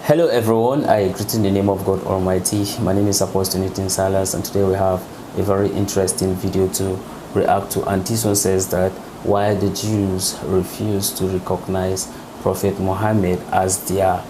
Hello everyone, I greet in the name of God Almighty. My name is Apostle Silas, and today we have a very interesting video to react to. And this one says that why the Jews refuse to recognize Prophet Muhammad as their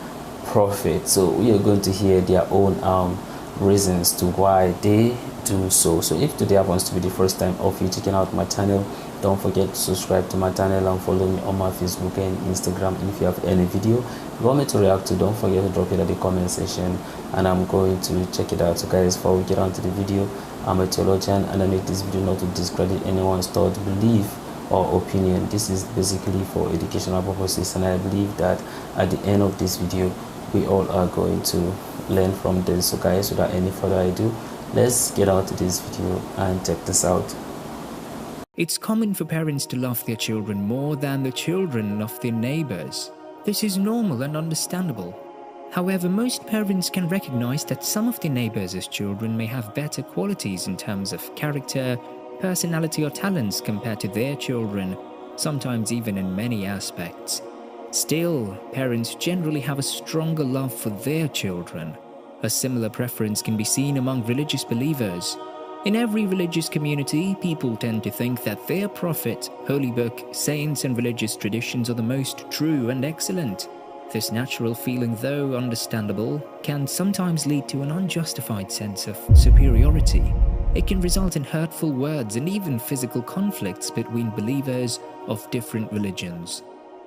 prophet. So we are going to hear their own reasons to why they do so. So if today happens to be the first time of you checking out my channel, don't forget to subscribe to my channel and follow me on my Facebook and Instagram. And if you have any video you want me to react to, don't forget to drop it at the comment section and I'm going to check it out. So guys, before we get on to the video, I'm a theologian and I make this video not to discredit anyone's thought, belief or opinion. This is basically for educational purposes, and I believe that at the end of this video we all are going to learn from this. So guys, without any further ado, let's get on to this video and check this out. It's common for parents to love their children more than the children love their neighbors. This is normal and understandable. However, most parents can recognize that some of their neighbors' children may have better qualities in terms of character, personality or talents compared to their children, sometimes even in many aspects. Still, parents generally have a stronger love for their children. A similar preference can be seen among religious believers. In every religious community, people tend to think that their prophet, holy book, saints and religious traditions are the most true and excellent. This natural feeling, though understandable, can sometimes lead to an unjustified sense of superiority. It can result in hurtful words and even physical conflicts between believers of different religions.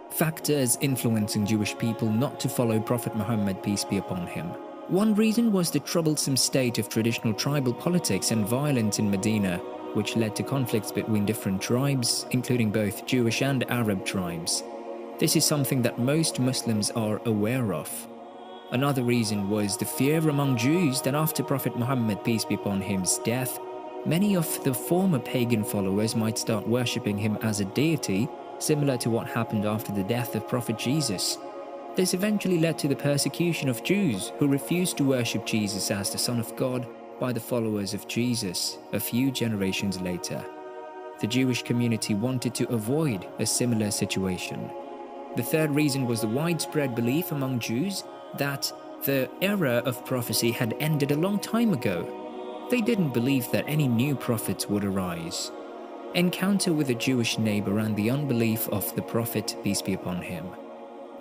Factors influencing Jewish people not to follow Prophet Muhammad, peace be upon him. One reason was the troublesome state of traditional tribal politics and violence in Medina, which led to conflicts between different tribes, including both Jewish and Arab tribes. This is something that most Muslims are aware of. Another reason was the fear among Jews that after Prophet Muhammad, peace be upon him's death, many of the former pagan followers might start worshipping him as a deity, similar to what happened after the death of Prophet Jesus. This eventually led to the persecution of Jews who refused to worship Jesus as the Son of God by the followers of Jesus a few generations later. The Jewish community wanted to avoid a similar situation. The third reason was the widespread belief among Jews that the era of prophecy had ended a long time ago. They didn't believe that any new prophets would arise. Encounter with a Jewish neighbor and the unbelief of the prophet, peace be upon him.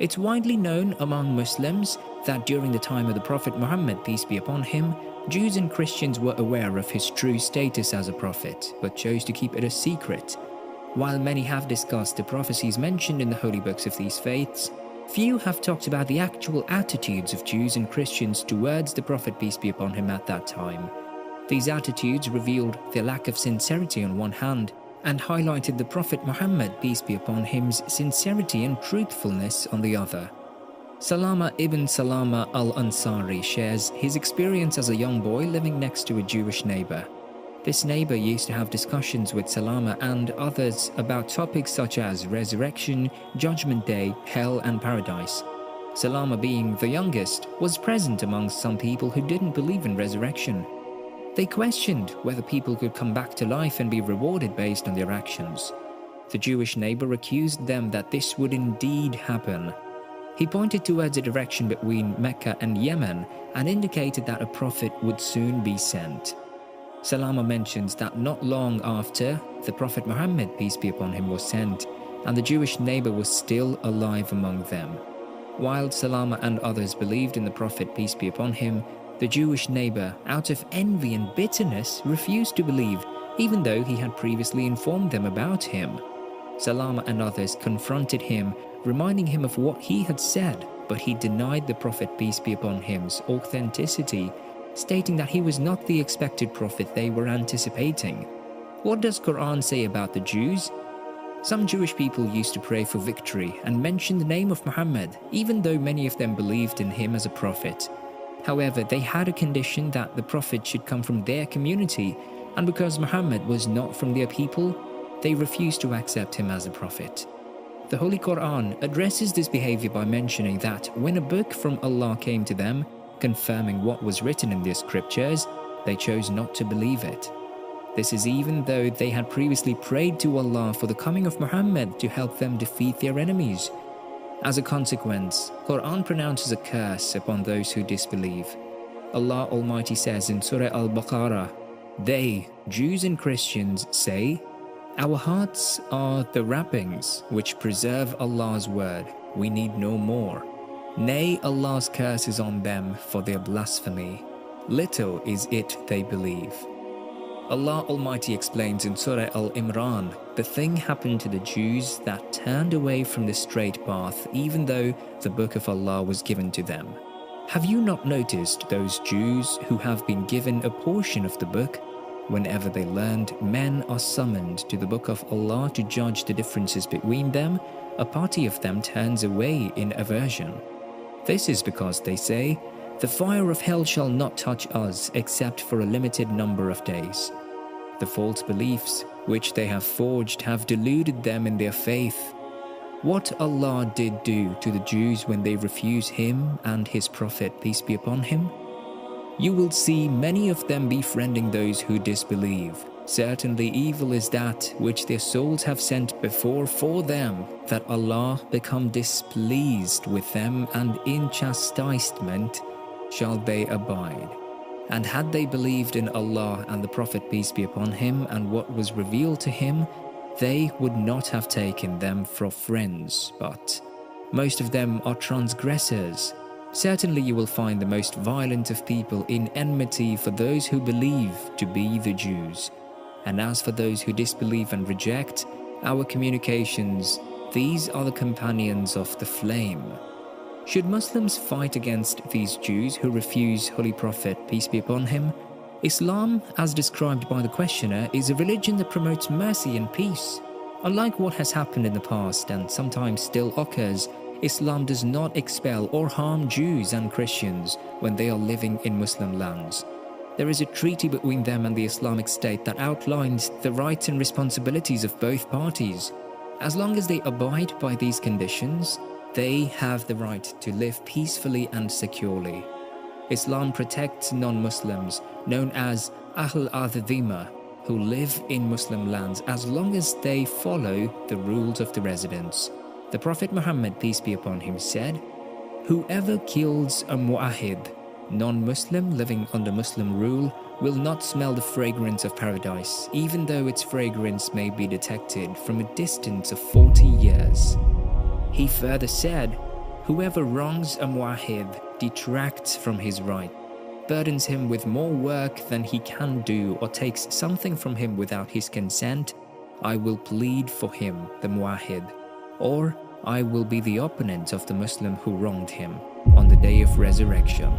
It's widely known among Muslims that during the time of the Prophet Muhammad, peace be upon him, Jews and Christians were aware of his true status as a prophet, but chose to keep it a secret. While many have discussed the prophecies mentioned in the holy books of these faiths, few have talked about the actual attitudes of Jews and Christians towards the Prophet, peace be upon him, at that time. These attitudes revealed their lack of sincerity on one hand, and highlighted the Prophet Muhammad, peace be upon him's sincerity and truthfulness on the other. Salama ibn Salama al-Ansari shares his experience as a young boy living next to a Jewish neighbor. This neighbor used to have discussions with Salama and others about topics such as resurrection, judgment day, hell and paradise. Salama, being the youngest, was present among some people who didn't believe in resurrection. They questioned whether people could come back to life and be rewarded based on their actions. The Jewish neighbor accused them that this would indeed happen. He pointed towards a direction between Mecca and Yemen and indicated that a prophet would soon be sent. Salama mentions that not long after, the Prophet Muhammad, peace be upon him, was sent, and the Jewish neighbor was still alive among them. While Salama and others believed in the Prophet, peace be upon him, the Jewish neighbor, out of envy and bitterness, refused to believe, even though he had previously informed them about him. Salama and others confronted him, reminding him of what he had said, but he denied the Prophet, peace be upon him's authenticity, stating that he was not the expected prophet they were anticipating. What does Quran say about the Jews? Some Jewish people used to pray for victory and mention the name of Muhammad, even though many of them believed in him as a prophet. However, they had a condition that the prophet should come from their community, and because Muhammad was not from their people, they refused to accept him as a prophet. The Holy Quran addresses this behavior by mentioning that when a book from Allah came to them, confirming what was written in their scriptures, they chose not to believe it. This is even though they had previously prayed to Allah for the coming of Muhammad to help them defeat their enemies. As a consequence, Quran pronounces a curse upon those who disbelieve. Allah Almighty says in Surah Al-Baqarah, "They, Jews and Christians, say, our hearts are the wrappings which preserve Allah's word. We need no more. Nay, Allah's curse is on them for their blasphemy. Little is it they believe." Allah Almighty explains in Surah Al-Imran, the thing happened to the Jews that turned away from the straight path even though the book of Allah was given to them. Have you not noticed those Jews who have been given a portion of the book? Whenever they learned, men are summoned to the book of Allah to judge the differences between them, a party of them turns away in aversion. This is because they say, "The fire of hell shall not touch us except for a limited number of days." The false beliefs which they have forged have deluded them in their faith. What Allah did do to the Jews when they refuse Him and His Prophet, peace be upon him? You will see many of them befriending those who disbelieve. Certainly evil is that which their souls have sent before for them, that Allah become displeased with them, and in chastisement shall they abide. And had they believed in Allah and the Prophet, peace be upon him, and what was revealed to him, they would not have taken them for friends, but most of them are transgressors. Certainly you will find the most violent of people in enmity for those who believe to be the Jews. And as for those who disbelieve and reject our communications, these are the companions of the flame. Should Muslims fight against these Jews who refuse Holy Prophet, peace be upon him? Islam, as described by the questioner, is a religion that promotes mercy and peace. Unlike what has happened in the past and sometimes still occurs, Islam does not expel or harm Jews and Christians when they are living in Muslim lands. There is a treaty between them and the Islamic State that outlines the rights and responsibilities of both parties. As long as they abide by these conditions, they have the right to live peacefully and securely. Islam protects non-Muslims, known as Ahl al-Dhimma, who live in Muslim lands as long as they follow the rules of the residents. The Prophet Muhammad, peace be upon him, said, "Whoever kills a mu'ahid, non-Muslim living under Muslim rule, will not smell the fragrance of paradise, even though its fragrance may be detected from a distance of 40 years. He further said, "Whoever wrongs a mu'ahid detracts from his right, burdens him with more work than he can do, or takes something from him without his consent, I will plead for him, the mu'ahid, or I will be the opponent of the Muslim who wronged him on the day of resurrection."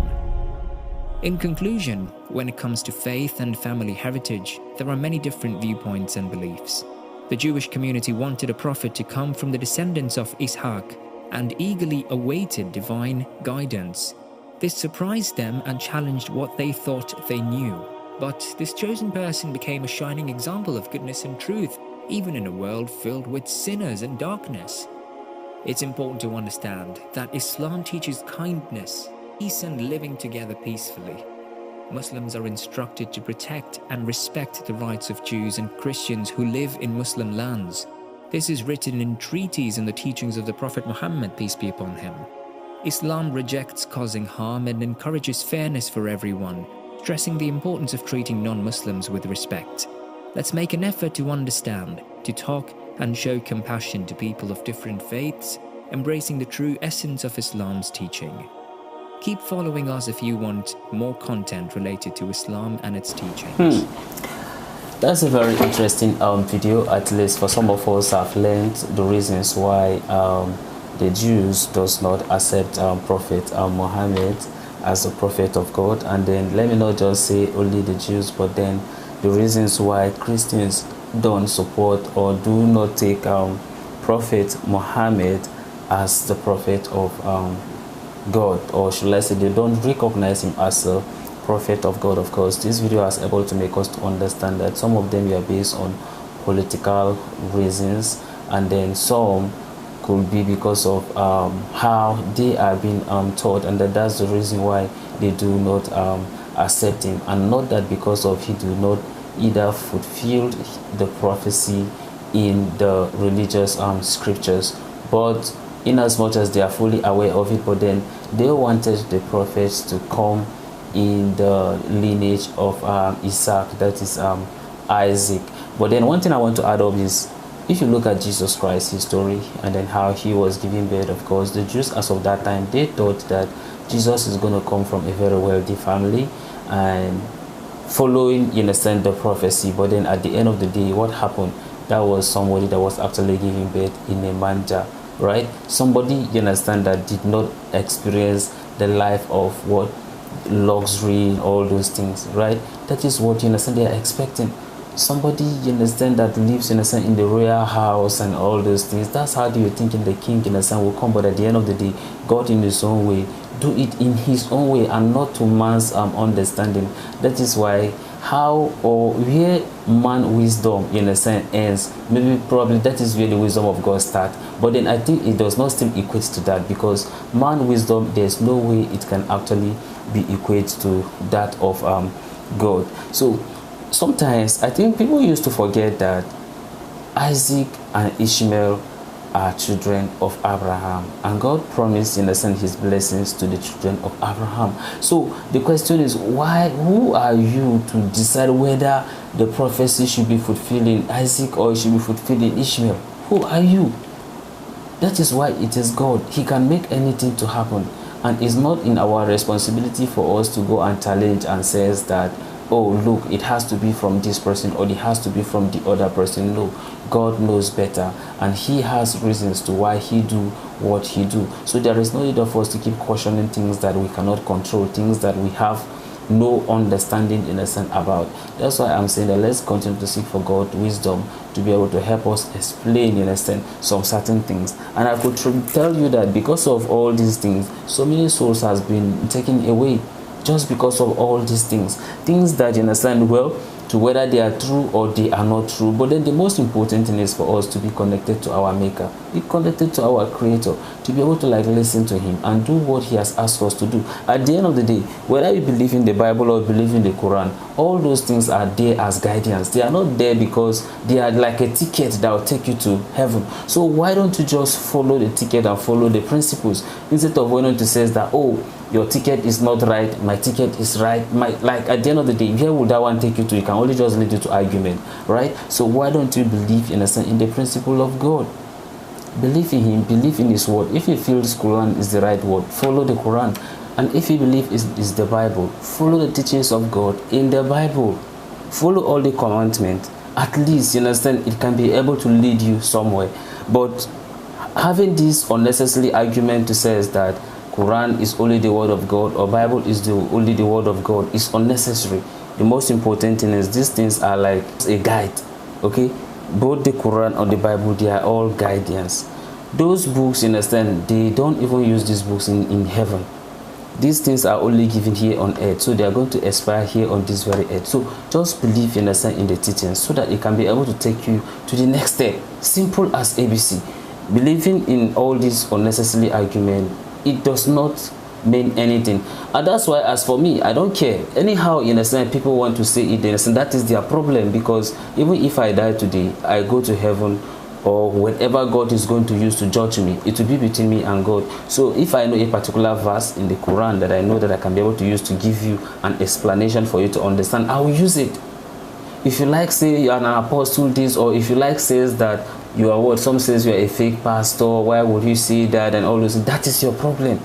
In conclusion, when it comes to faith and family heritage, there are many different viewpoints and beliefs. The Jewish community wanted a prophet to come from the descendants of Ishaq and eagerly awaited divine guidance. This surprised them and challenged what they thought they knew. But this chosen person became a shining example of goodness and truth, even in a world filled with sinners and darkness. It's important to understand that Islam teaches kindness, peace, and living together peacefully. Muslims are instructed to protect and respect the rights of Jews and Christians who live in Muslim lands. This is written in treaties and the teachings of the Prophet Muhammad, peace be upon him. Islam rejects causing harm and encourages fairness for everyone, stressing the importance of treating non-Muslims with respect. Let's make an effort to understand, to talk and show compassion to people of different faiths, embracing the true essence of Islam's teaching. Keep following us if you want more content related to Islam and its teachings. That's a very interesting video. At least for some of us have learned the reasons why the Jews does not accept Prophet Muhammad as a prophet of God. And then let me not just say only the Jews, but then the reasons why Christians don't support or do not take Prophet Muhammad as the prophet of God, or should I say they don't recognize him as a prophet of God. Of course, this video has able to make us to understand that some of them are based on political reasons, and then some could be because of how they are being taught, and that's the reason why they do not accept him, and not that because of he do not either fulfill the prophecy in the religious scriptures, but in as much as they are fully aware of it, but then they wanted the prophets to come in the lineage of Isaac, that is Isaac. But then one thing I want to add up is, if you look at Jesus Christ, his story, and then how he was giving birth, of course, the Jews as of that time, they thought that Jesus is going to come from a very wealthy family and following, in a sense, the prophecy. But then at the end of the day, what happened? That was somebody that was actually giving birth in a manger, right? Somebody, you understand, that did not experience the life of what? Luxury, all those things, right? That is what, you understand, they are expecting. Somebody, you understand, that lives, you understand, in the royal house and all those things. That's how you thinking the king, you understand, will come. But at the end of the day, God in his own way, do it in his own way and not to man's understanding. That is why how or where man wisdom, you understand, ends, maybe probably that is where the wisdom of God starts. But then I think it does not still equate to that, because man wisdom, there's no way it can actually be equated to that of God. So sometimes I think people used to forget that Isaac and Ishmael are children of Abraham, and God promised, in a sense, his blessings to the children of Abraham. So the question is, who are you to decide whether the prophecy should be fulfilling Isaac or it should be fulfilling Ishmael? Who are you? That is why it is God. He can make anything to happen, and it's not in our responsibility for us to go and challenge and says that, oh, look, it has to be from this person or it has to be from the other person. No, God knows better, and he has reasons to why he do what he do. So there is no need of us to keep cautioning things that we cannot control, things that we have no understanding, in a sense, about. That's why I'm saying that let's continue to seek for God wisdom to be able to help us explain, in a sense, some certain things. And I could tell you that because of all these things, so many souls has been taken away just because of all these things that, you understand, well, to whether they are true or they are not true. But then the most important thing is for us to be connected to our maker, be connected to our creator, to be able to listen to him and do what he has asked us to do. At the end of the day, whether you believe in the Bible or believe in the Quran, all those things are there as guidance. They are not there because they are like a ticket that will take you to heaven. So why don't you just follow the ticket and follow the principles, instead of wanting to say that, oh, your ticket is not right, my ticket is right. Like at the end of the day, where would that one take you to? It can only just lead you to argument, right? So why don't you believe, in a sense, in the principle of God? Believe in him, believe in his word. If you feel this Quran is the right word, follow the Quran. And if you believe is the Bible, follow the teachings of God in the Bible. Follow all the commandments. At least, you understand, it can be able to lead you somewhere. But having this unnecessary argument to say that Quran is only the word of God or Bible is only the word of God is unnecessary. The most important thing is these things are like a guide, okay? Both the Quran and the Bible, they are all guidance. Those books, you understand, they don't even use these books in heaven. These things are only given here on earth, so they are going to expire here on this very earth. So just believe, you understand, in the teachings so that it can be able to take you to the next step. Simple as ABC. Believing in all these unnecessary arguments, it does not mean anything. And that's why, as for me, I don't care. Anyhow, you understand, people want to say it, and that is their problem, because even if I die today, I go to heaven, or whatever God is going to use to judge me, it will be between me and God. So if I know a particular verse in the Quran that I know that I can be able to use to give you an explanation for you to understand, I will use it. If you like say you are an apostle this, or if you like says that you are what, some says you are a fake pastor, why would you say that and all those, that is your problem.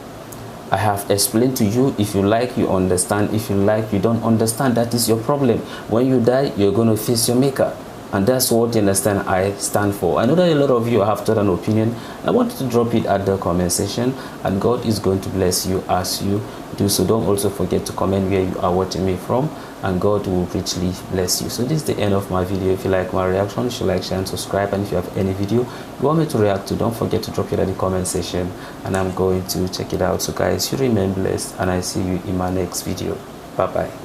I have explained to you. If you like, you understand. If you like, you don't understand, that is your problem. When you die, you're going to face your maker. And that's what, you understand, I stand for. I know that a lot of you have thought an opinion. I want you to drop it at the comment section, and God is going to bless you as you do so. Don't also forget to comment where you are watching me from, and God will richly bless you. So this is the end of my video. If you like my reaction, you should like, share and subscribe. And if you have any video you want me to react to, don't forget to drop it at the comment section, and I'm going to check it out. So guys, you remain blessed, and I see you in my next video. Bye bye.